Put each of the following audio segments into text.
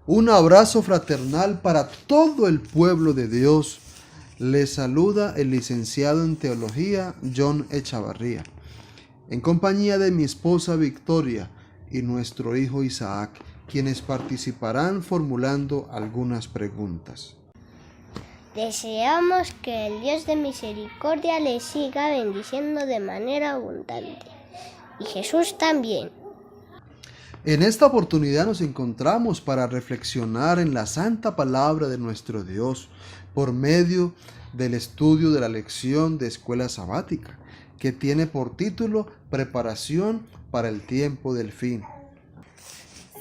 Un abrazo fraternal para todo el pueblo de Dios. Les saluda el licenciado en Teología John Echavarría, en compañía de mi esposa Victoria y nuestro hijo Isaac, quienes participarán formulando algunas preguntas. Deseamos que el Dios de misericordia les siga bendiciendo de manera abundante. Y Jesús también. En esta oportunidad nos encontramos para reflexionar en la santa palabra de nuestro Dios por medio del estudio de la lección de escuela sabática, que tiene por título Preparación para el tiempo del fin.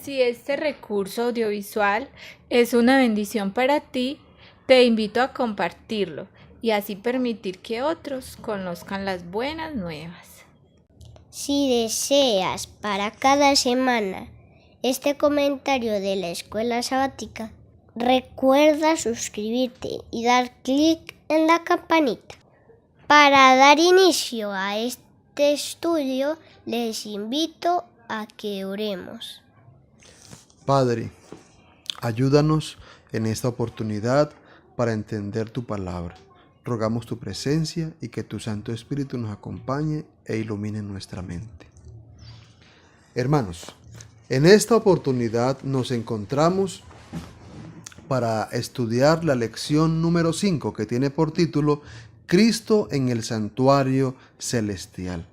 Si este recurso audiovisual es una bendición para ti, te invito a compartirlo y así permitir que otros conozcan las buenas nuevas. Si deseas para cada semana este comentario de la escuela sabática, recuerda suscribirte y dar clic en la campanita. Para dar inicio a este estudio, les invito a que oremos. Padre, ayúdanos en esta oportunidad para entender tu palabra. Rogamos tu presencia y que tu Santo Espíritu nos acompañe e ilumine nuestra mente. Hermanos, en esta oportunidad nos encontramos para estudiar la lección número 5, que tiene por título Cristo en el santuario celestial.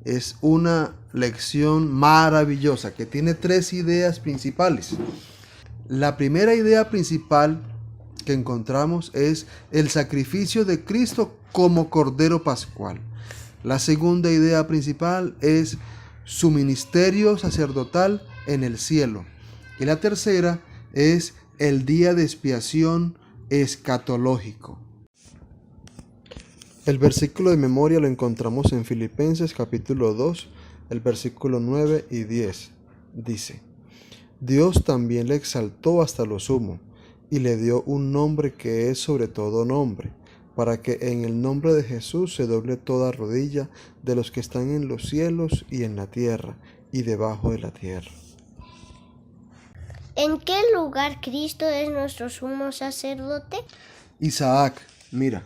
Es una lección maravillosa que tiene 3 ideas principales. La primera idea principal que encontramos es el sacrificio de Cristo como Cordero Pascual. La segunda idea principal es su ministerio sacerdotal en el cielo. Y la tercera es el día de expiación escatológico. El versículo de memoria lo encontramos en Filipenses capítulo 2, el versículo 9 y 10. Dice: Dios también le exaltó hasta lo sumo y le dio un nombre que es sobre todo nombre, para que en el nombre de Jesús se doble toda rodilla de los que están en los cielos y en la tierra y debajo de la tierra. ¿En qué lugar Cristo es nuestro sumo sacerdote? Isaac, mira.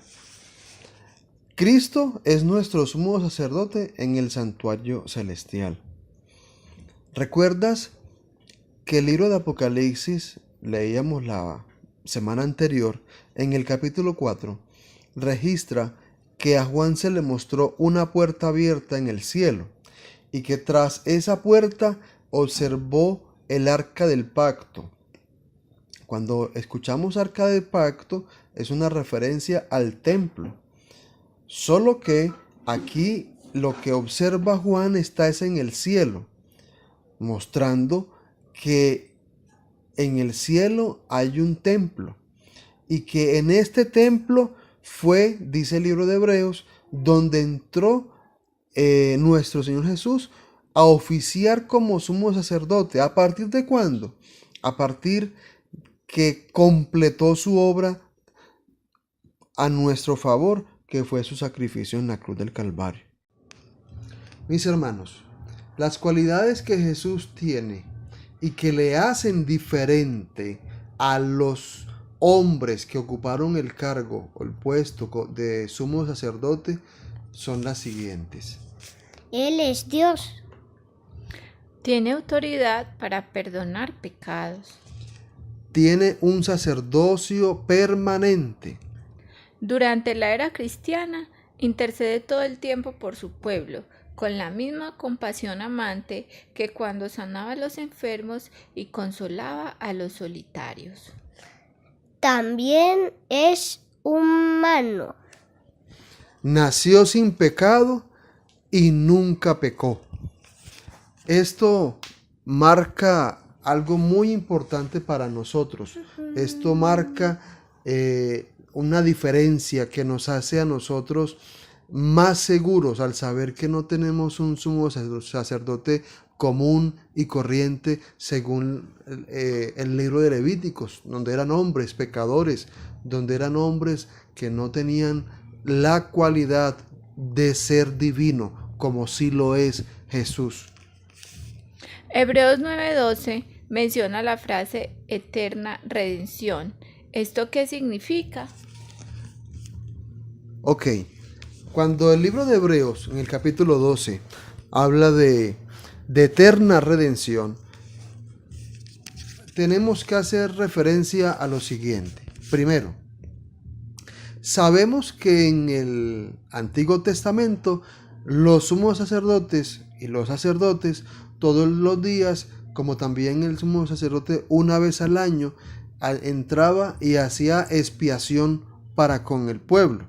Cristo es nuestro sumo sacerdote en el santuario celestial. ¿Recuerdas que el libro de Apocalipsis, leíamos la semana anterior, en el capítulo 4, registra que a Juan se le mostró una puerta abierta en el cielo y que tras esa puerta observó el arca del pacto? Cuando escuchamos arca del pacto es una referencia al templo, solo que aquí lo que observa Juan está en el cielo, mostrando que en el cielo hay un templo y que en este templo fue, dice el libro de Hebreos, donde entró nuestro Señor Jesús a oficiar como sumo sacerdote. ¿A partir de cuándo? A partir que completó su obra a nuestro favor, que fue su sacrificio en la cruz del Calvario. Mis hermanos, las cualidades que Jesús tiene y que le hacen diferente a los hombres que ocuparon el cargo o el puesto de sumo sacerdote son las siguientes. Él es Dios. Tiene autoridad para perdonar pecados. Tiene un sacerdocio permanente. Durante la era cristiana, intercede todo el tiempo por su pueblo, con la misma compasión amante que cuando sanaba a los enfermos y consolaba a los solitarios. También es humano. Nació sin pecado y nunca pecó. Esto marca algo muy importante para nosotros. Esto marca una diferencia que nos hace a nosotros más seguros al saber que no tenemos un sumo sacerdote común y corriente según el libro de Levíticos, donde eran hombres pecadores, donde eran hombres que no tenían la cualidad de ser divino como sí lo es Jesús. Hebreos 9:12 menciona la frase eterna redención. ¿Esto qué significa? Ok, cuando el libro de Hebreos, en el capítulo 12, habla de eterna redención, tenemos que hacer referencia a lo siguiente. Primero, sabemos que en el Antiguo Testamento los sumos sacerdotes y los sacerdotes todos los días, como también el sumo sacerdote una vez al año, entraba y hacía expiación para con el pueblo.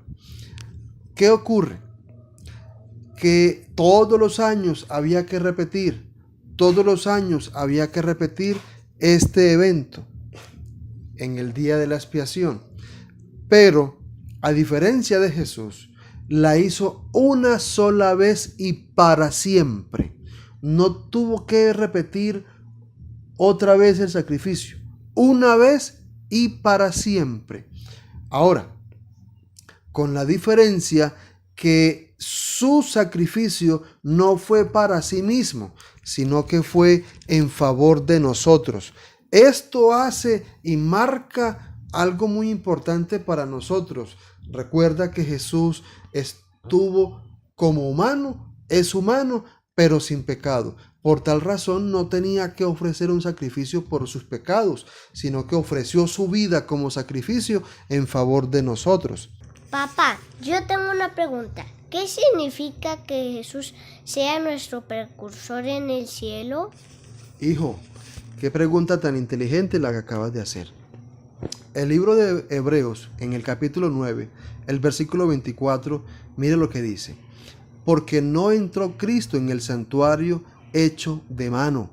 ¿Qué ocurre? Que todos los años había que repetir este evento en el día de la expiación. Pero, a diferencia de Jesús, la hizo una sola vez y para siempre. No tuvo que repetir otra vez el sacrificio. Una vez y para siempre. Ahora, con la diferencia que su sacrificio no fue para sí mismo, sino que fue en favor de nosotros. Esto hace y marca algo muy importante para nosotros. Recuerda que Jesús estuvo como humano, es humano, pero sin pecado. Por tal razón no tenía que ofrecer un sacrificio por sus pecados, sino que ofreció su vida como sacrificio en favor de nosotros. Papá, yo tengo una pregunta. ¿Qué significa que Jesús sea nuestro precursor en el cielo? Hijo, qué pregunta tan inteligente la que acabas de hacer. El libro de Hebreos, en el capítulo 9, el versículo 24, mire lo que dice. Porque no entró Cristo en el santuario hecho de mano,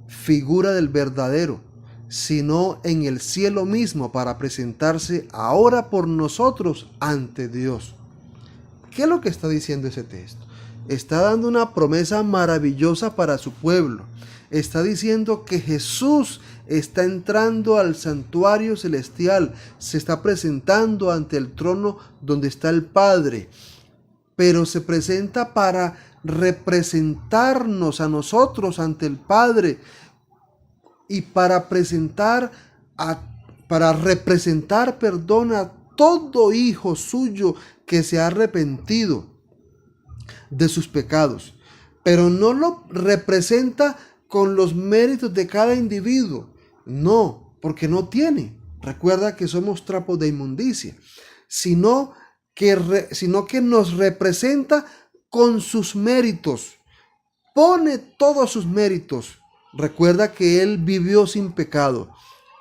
figura del verdadero, sino en el cielo mismo para presentarse ahora por nosotros ante Dios. ¿Qué es lo que está diciendo ese texto? Está dando una promesa maravillosa para su pueblo. Está diciendo que Jesús está entrando al santuario celestial, se está presentando ante el trono donde está el Padre, pero se presenta para representarnos a nosotros ante el Padre y para representar a todo hijo suyo que se ha arrepentido de sus pecados. Pero no lo representa con los méritos de cada individuo. No, porque no tiene. Recuerda que somos trapos de inmundicia. Sino que nos representa con sus méritos. Pone todos sus méritos. Recuerda que Él vivió sin pecado.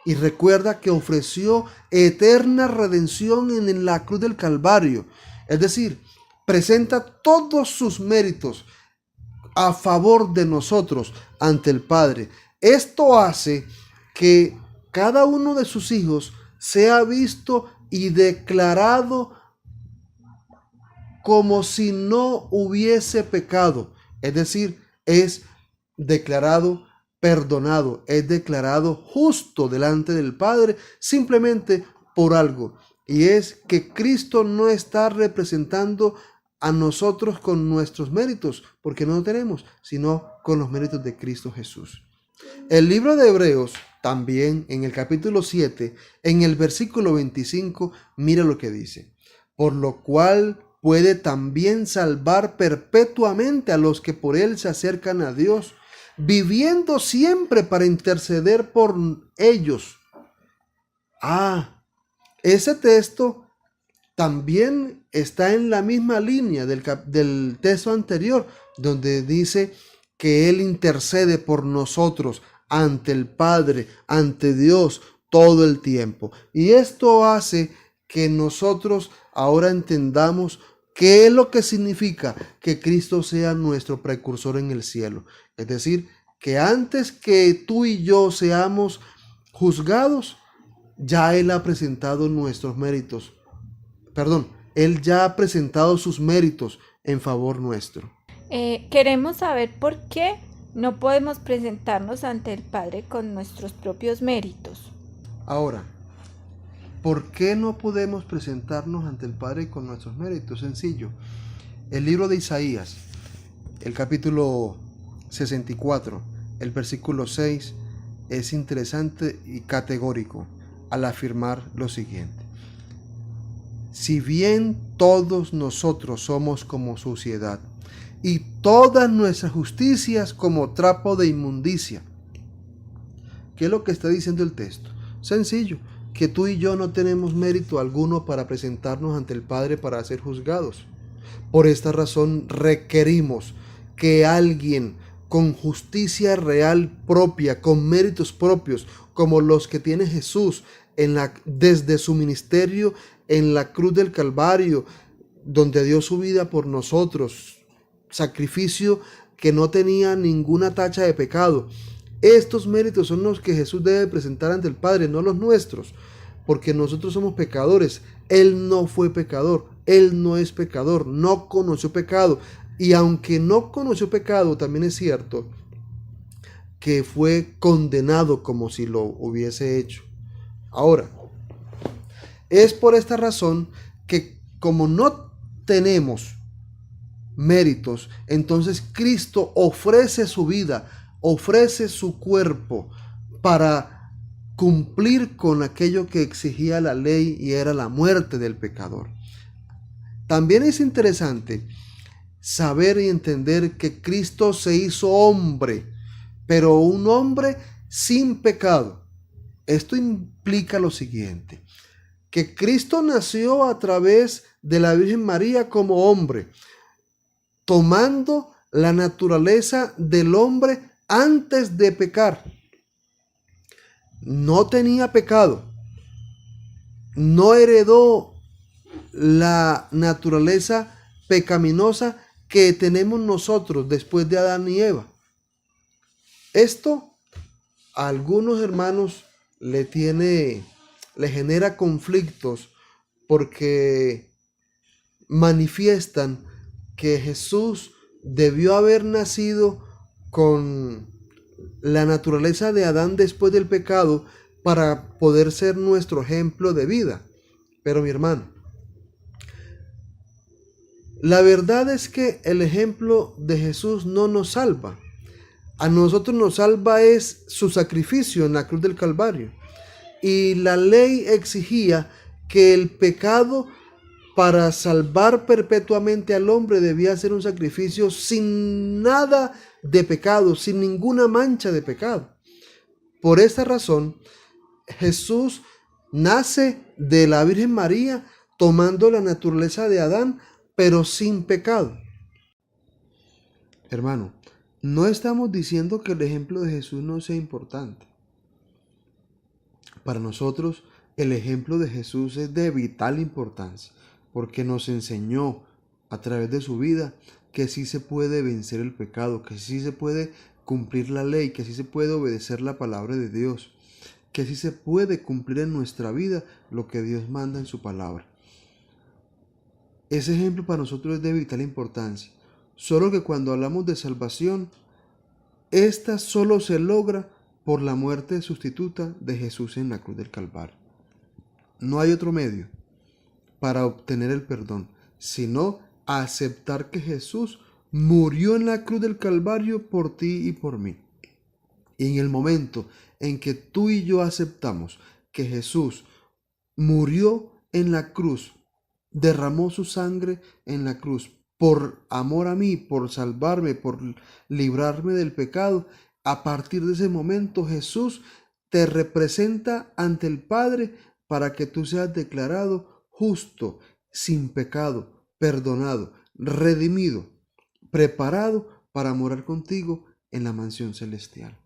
Y recuerda que ofreció eterna redención en la cruz del Calvario. Es decir, presenta todos sus méritos a favor de nosotros ante el Padre. Esto hace que cada uno de sus hijos sea visto y declarado como si no hubiese pecado. Es decir, es declarado perdonado, es declarado justo delante del Padre simplemente por algo. Y es que Cristo no está representando a nosotros con nuestros méritos, porque no lo tenemos, sino con los méritos de Cristo Jesús. El libro de Hebreos, también en el capítulo 7, en el versículo 25, mira lo que dice. Por lo cual puede también salvar perpetuamente a los que por él se acercan a Dios, viviendo siempre para interceder por ellos. Ese texto también está en la misma línea del texto anterior, donde dice que Él intercede por nosotros ante el Padre, ante Dios, todo el tiempo. Y esto hace que nosotros ahora entendamos qué es lo que significa que Cristo sea nuestro precursor en el cielo. Es decir, que antes que tú y yo seamos juzgados, ya Él ha presentado nuestros méritos. Él ya ha presentado sus méritos en favor nuestro. Queremos saber por qué no podemos presentarnos ante el Padre con nuestros propios méritos. Ahora, ¿por qué no podemos presentarnos ante el Padre con nuestros méritos? Sencillo. El libro de Isaías, el capítulo 64, el versículo 6, es interesante y categórico al afirmar lo siguiente: si bien todos nosotros somos como suciedad, y todas nuestras justicias como trapo de inmundicia. ¿Qué es lo que está diciendo el texto? Sencillo, que tú y yo no tenemos mérito alguno para presentarnos ante el Padre para ser juzgados. Por esta razón requerimos que alguien con justicia real propia, con méritos propios, como los que tiene Jesús desde su ministerio en la cruz del Calvario, donde dio su vida por nosotros, sacrificio que no tenía ninguna tacha de pecado. Estos méritos son los que Jesús debe presentar ante el Padre, no los nuestros, porque nosotros somos pecadores. Él no fue pecador, Él no es pecador, no conoció pecado. Y aunque no conoció pecado, también es cierto que fue condenado como si lo hubiese hecho. Ahora, es por esta razón que como no tenemos méritos, entonces Cristo ofrece su vida, ofrece su cuerpo para cumplir con aquello que exigía la ley, y era la muerte del pecador. También es interesante saber y entender que Cristo se hizo hombre, pero un hombre sin pecado. Esto implica lo siguiente: que Cristo nació a través de la Virgen María como hombre, tomando la naturaleza del hombre antes de pecar. No tenía pecado, no heredó la naturaleza pecaminosa que tenemos nosotros después de Adán y Eva. Esto a algunos hermanos le genera conflictos, porque manifiestan que Jesús debió haber nacido con la naturaleza de Adán después del pecado para poder ser nuestro ejemplo de vida. Pero mi hermano, la verdad es que el ejemplo de Jesús no nos salva. A nosotros nos salva es su sacrificio en la cruz del Calvario. Y la ley exigía que el pecado, para salvar perpetuamente al hombre, debía ser un sacrificio sin nada de pecado, sin ninguna mancha de pecado. Por esta razón, Jesús nace de la Virgen María, tomando la naturaleza de Adán, pero sin pecado. Hermano, no estamos diciendo que el ejemplo de Jesús no sea importante. Para nosotros, el ejemplo de Jesús es de vital importancia, porque nos enseñó a través de su vida que sí se puede vencer el pecado, que sí se puede cumplir la ley, que sí se puede obedecer la palabra de Dios, que sí se puede cumplir en nuestra vida lo que Dios manda en su palabra. Ese ejemplo para nosotros es de vital importancia, solo que cuando hablamos de salvación, esta solo se logra por la muerte sustituta de Jesús en la cruz del Calvario. No hay otro medio para obtener el perdón, sino aceptar que Jesús murió en la cruz del Calvario por ti y por mí. Y en el momento en que tú y yo aceptamos que Jesús murió en la cruz, derramó su sangre en la cruz por amor a mí, por salvarme, por librarme del pecado, a partir de ese momento Jesús te representa ante el Padre para que tú seas declarado justo, sin pecado, perdonado, redimido, preparado para morar contigo en la mansión celestial.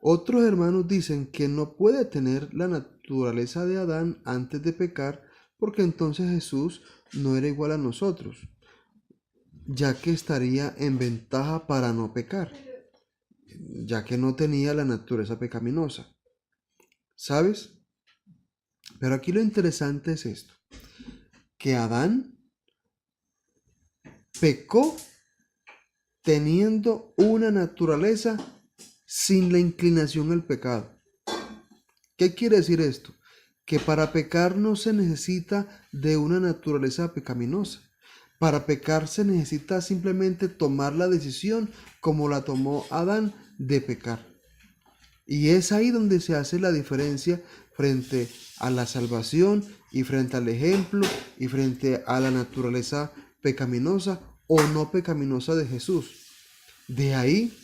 Otros hermanos dicen que no puede tener la naturaleza de Adán antes de pecar, porque entonces Jesús no era igual a nosotros, ya que estaría en ventaja para no pecar, ya que no tenía la naturaleza pecaminosa. ¿Sabes? Pero aquí lo interesante es esto, que Adán pecó teniendo una naturaleza sin la inclinación al pecado. ¿Qué quiere decir esto? Que para pecar no se necesita de una naturaleza pecaminosa. Para pecar se necesita simplemente tomar la decisión, como la tomó Adán, de pecar. Y es ahí donde se hace la diferencia frente a la salvación y frente al ejemplo y frente a la naturaleza pecaminosa o no pecaminosa de Jesús. De ahí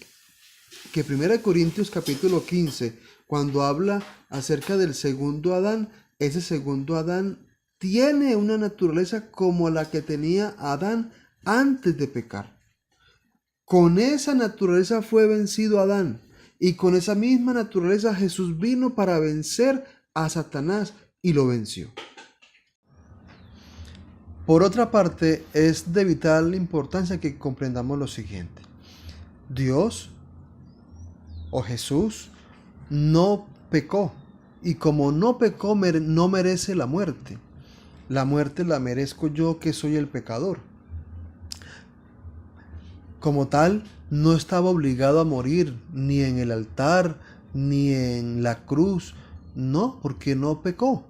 que 1 Corintios capítulo 15, cuando habla acerca del segundo Adán, ese segundo Adán tiene una naturaleza como la que tenía Adán antes de pecar. Con esa naturaleza fue vencido Adán, y con esa misma naturaleza Jesús vino para vencer a Satanás y lo venció. Por otra parte, es de vital importancia que comprendamos lo siguiente. Dios o Jesús no pecó, y como no pecó, no merece la muerte. La muerte la merezco yo, que soy el pecador. Como tal, no estaba obligado a morir ni en el altar, ni en la cruz. No, porque no pecó.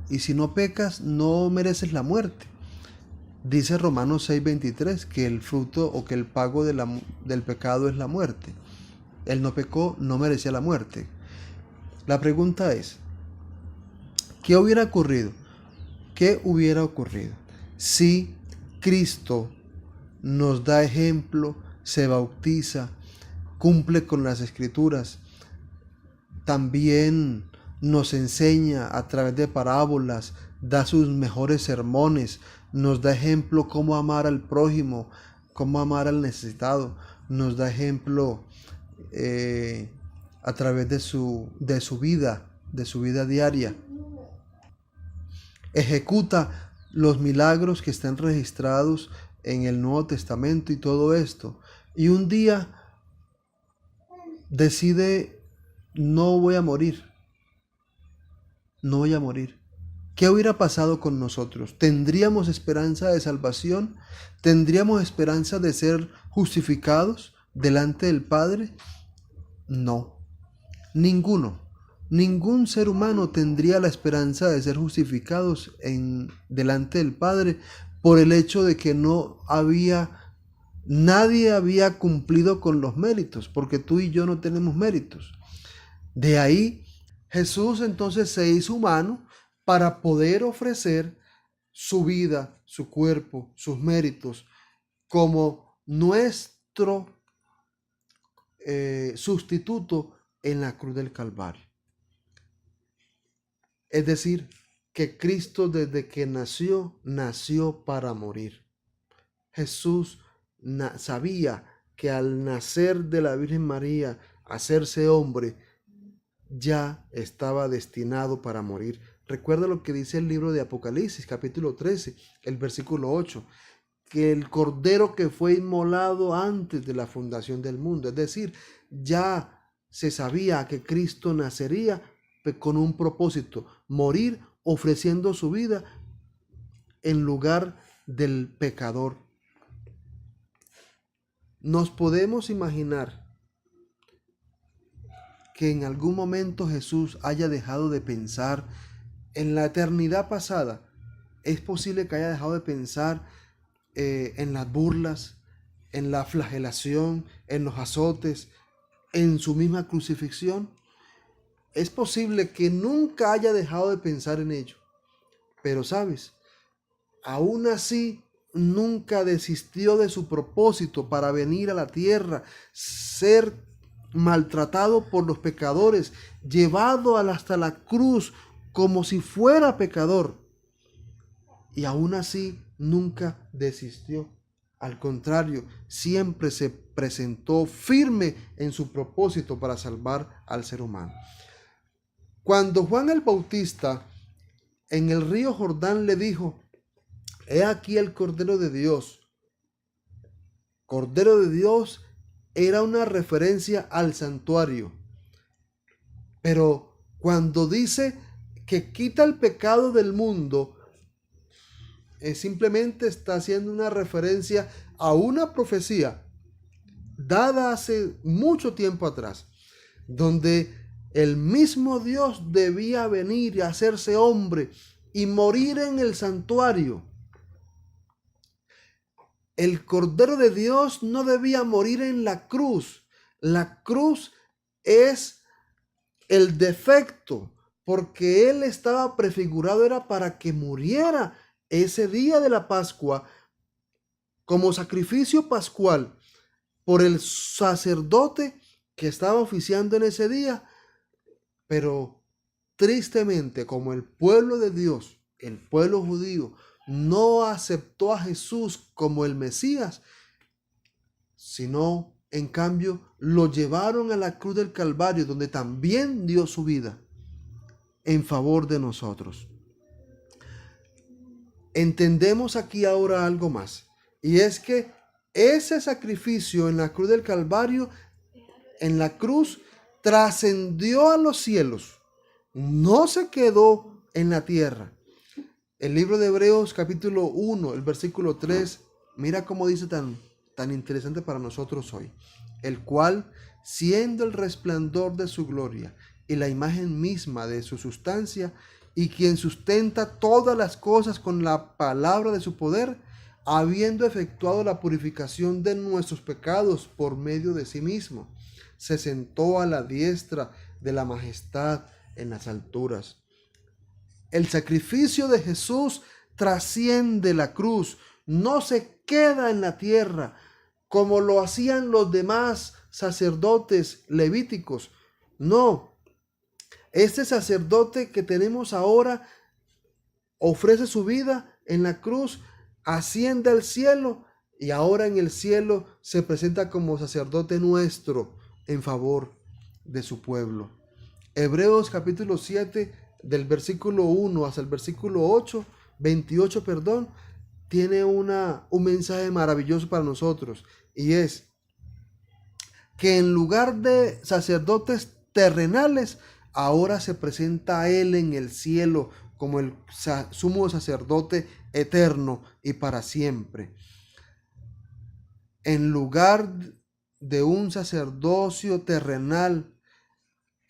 Y si no pecas, no mereces la muerte. Dice Romanos 6:23 que el fruto o que el pago del pecado es la muerte. Él no pecó, no merecía la muerte. La pregunta es, ¿qué hubiera ocurrido? ¿Qué hubiera ocurrido si Cristo nos da ejemplo, se bautiza, cumple con las escrituras, también nos enseña a través de parábolas, da sus mejores sermones, nos da ejemplo cómo amar al prójimo, cómo amar al necesitado, nos da ejemplo a través de su vida diaria? Ejecuta los milagros que están registrados en el Nuevo Testamento y todo esto. Y un día decide, no voy a morir. No voy a morir. ¿Qué hubiera pasado con nosotros? ¿Tendríamos esperanza de salvación? ¿Tendríamos esperanza de ser justificados delante del Padre? No. Ningún ser humano tendría la esperanza de ser justificados delante del Padre por el hecho de que nadie había cumplido con los méritos, porque tú y yo no tenemos méritos. De ahí, Jesús entonces se hizo humano para poder ofrecer su vida, su cuerpo, sus méritos como nuestro sustituto en la cruz del Calvario. Es decir, que Cristo desde que nació para morir. Jesús sabía que al nacer de la Virgen María, hacerse hombre, ya estaba destinado para morir. Recuerda lo que dice el libro de Apocalipsis, capítulo 13, el versículo 8, que el cordero que fue inmolado antes de la fundación del mundo, es decir, ya se sabía que Cristo nacería con un propósito, morir ofreciendo su vida en lugar del pecador. Nos podemos imaginar que en algún momento Jesús haya dejado de pensar en la eternidad pasada. Es posible que haya dejado de pensar en las burlas, en la flagelación, en los azotes, en su misma crucifixión. Es posible que nunca haya dejado de pensar en ello. Pero sabes, aún así nunca desistió de su propósito para venir a la tierra, ser maltratado por los pecadores, llevado hasta la cruz como si fuera pecador. Y aún así nunca desistió. Al contrario, siempre se presentó firme en su propósito para salvar al ser humano. Cuando Juan el Bautista en el río Jordán le dijo, he aquí el Cordero de Dios. Cordero de Dios era una referencia al santuario. Pero cuando dice que quita el pecado del mundo, simplemente está haciendo una referencia a una profecía dada hace mucho tiempo atrás, donde el mismo Dios debía venir y hacerse hombre y morir en el santuario. El Cordero de Dios no debía morir en la cruz. La cruz es el defecto, porque él estaba prefigurado, era para que muriera ese día de la Pascua como sacrificio pascual por el sacerdote que estaba oficiando en ese día. Pero tristemente, como el pueblo de Dios, el pueblo judío, no aceptó a Jesús como el Mesías, sino en cambio lo llevaron a la cruz del Calvario, donde también dio su vida en favor de nosotros. Entendemos aquí ahora algo más, y es que ese sacrificio en la cruz del Calvario, en la cruz, trascendió a los cielos, no se quedó en la tierra. El libro de Hebreos capítulo 1, el versículo 3, mira cómo dice tan interesante para nosotros hoy: el cual, siendo el resplandor de su gloria y la imagen misma de su sustancia, y quien sustenta todas las cosas con la palabra de su poder, habiendo efectuado la purificación de nuestros pecados por medio de sí mismo, se sentó a la diestra de la majestad en las alturas. El sacrificio de Jesús trasciende la cruz, no se queda en la tierra como lo hacían los demás sacerdotes levíticos. No, este sacerdote que tenemos ahora ofrece su vida en la cruz, asciende al cielo y ahora en el cielo se presenta como sacerdote nuestro en favor de su pueblo. Hebreos capítulo 7, del versículo 1 hasta el versículo 28, tiene un mensaje maravilloso para nosotros, y es que en lugar de sacerdotes terrenales, ahora se presenta a él en el cielo como el sumo sacerdote eterno y para siempre. En lugar de un sacerdocio terrenal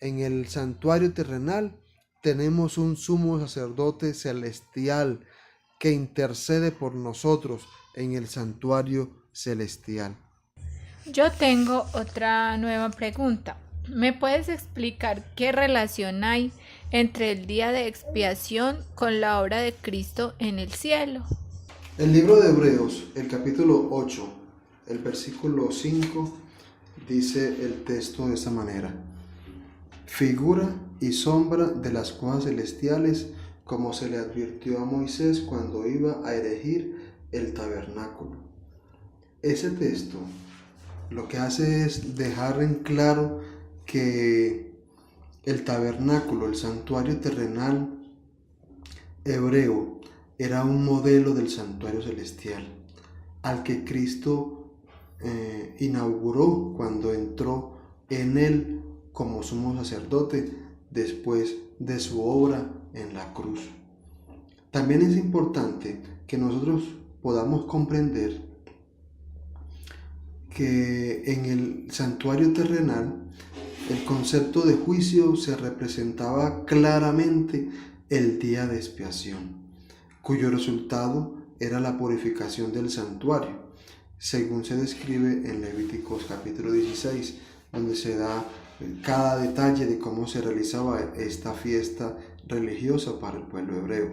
en el santuario terrenal, tenemos un sumo sacerdote celestial que intercede por nosotros en el santuario celestial. Yo tengo otra nueva pregunta. ¿Me puedes explicar qué relación hay entre el día de expiación con la obra de Cristo en el cielo? El libro de Hebreos, el capítulo 8, el versículo 5, dice el texto de esta manera: figura y sombra de las cosas celestiales, como se le advirtió a Moisés cuando iba a erigir el tabernáculo. Ese texto lo que hace es dejar en claro que el tabernáculo, el santuario terrenal hebreo, era un modelo del santuario celestial, al que Cristo inauguró cuando entró en él como sumo sacerdote después de su obra en la cruz. También es importante que nosotros podamos comprender que en el santuario terrenal el concepto de juicio se representaba claramente el día de expiación, cuyo resultado era la purificación del santuario, según se describe en Levíticos capítulo 16, donde se da cada detalle de cómo se realizaba esta fiesta religiosa para el pueblo hebreo.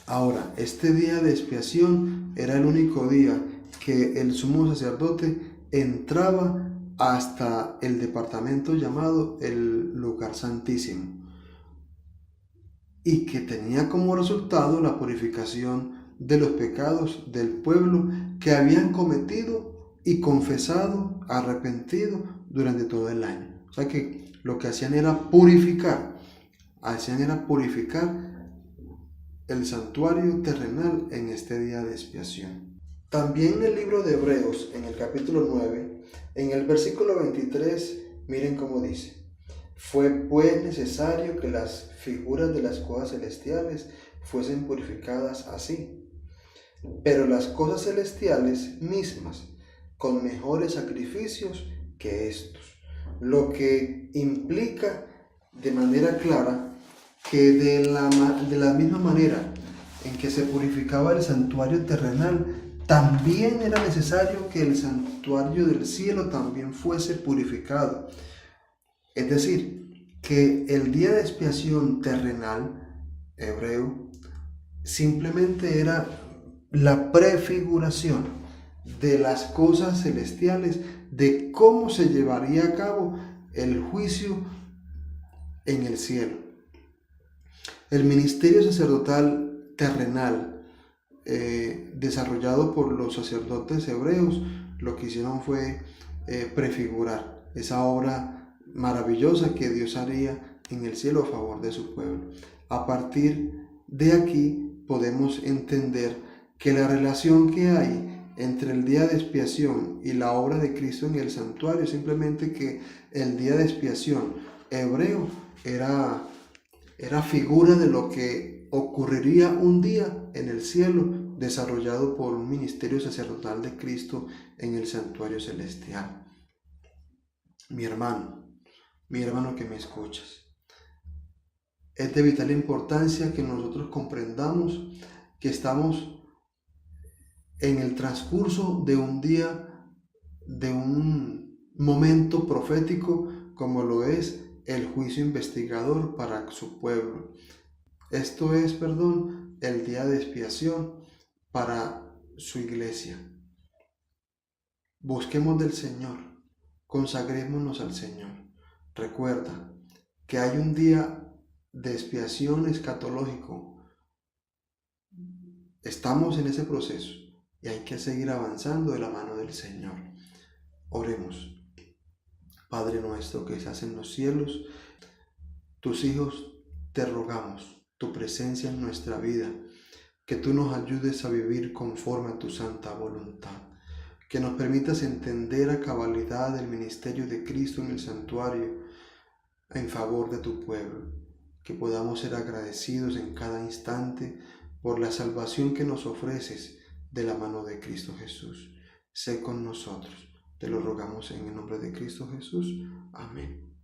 Ahora, este día de expiación era el único día que el sumo sacerdote entraba hasta el departamento llamado el lugar santísimo, y que tenía como resultado la purificación de los pecados del pueblo que habían cometido y confesado, arrepentido durante todo el año. O sea que lo que hacían era purificar el santuario terrenal en este día de expiación. También en el libro de Hebreos, en el capítulo 9, en el versículo 23, miren cómo dice: fue pues necesario que las figuras de las cosas celestiales fuesen purificadas así, pero las cosas celestiales mismas con mejores sacrificios que estos, lo que implica de manera clara que de la misma manera en que se purificaba el santuario terrenal, también era necesario que el santuario del cielo también fuese purificado. Es decir, que el día de expiación terrenal hebreo simplemente era la prefiguración de las cosas celestiales, de cómo se llevaría a cabo el juicio en el cielo. El ministerio sacerdotal terrenal desarrollado por los sacerdotes hebreos, lo que hicieron fue prefigurar esa obra maravillosa que Dios haría en el cielo a favor de su pueblo. A partir de aquí podemos entender que la relación que hay entre el día de expiación y la obra de Cristo en el santuario, simplemente que el día de expiación hebreo era figura de lo que ocurriría un día en el cielo, desarrollado por un ministerio sacerdotal de Cristo en el santuario celestial. Mi hermano que me escuchas, es de vital importancia que nosotros comprendamos que estamos en el transcurso de un día, de un momento profético, como lo es el juicio investigador para su pueblo. Esto es, el día de expiación para su iglesia. Busquemos del Señor, consagrémonos al Señor. Recuerda que hay un día de expiación escatológico. Estamos en ese proceso y hay que seguir avanzando de la mano del Señor. Oremos. Padre nuestro que estás en los cielos, tus hijos te rogamos tu presencia en nuestra vida, que tú nos ayudes a vivir conforme a tu santa voluntad, que nos permitas entender a cabalidad el ministerio de Cristo en el santuario en favor de tu pueblo, que podamos ser agradecidos en cada instante por la salvación que nos ofreces de la mano de Cristo Jesús. Sé con nosotros, te lo rogamos en el nombre de Cristo Jesús. Amén.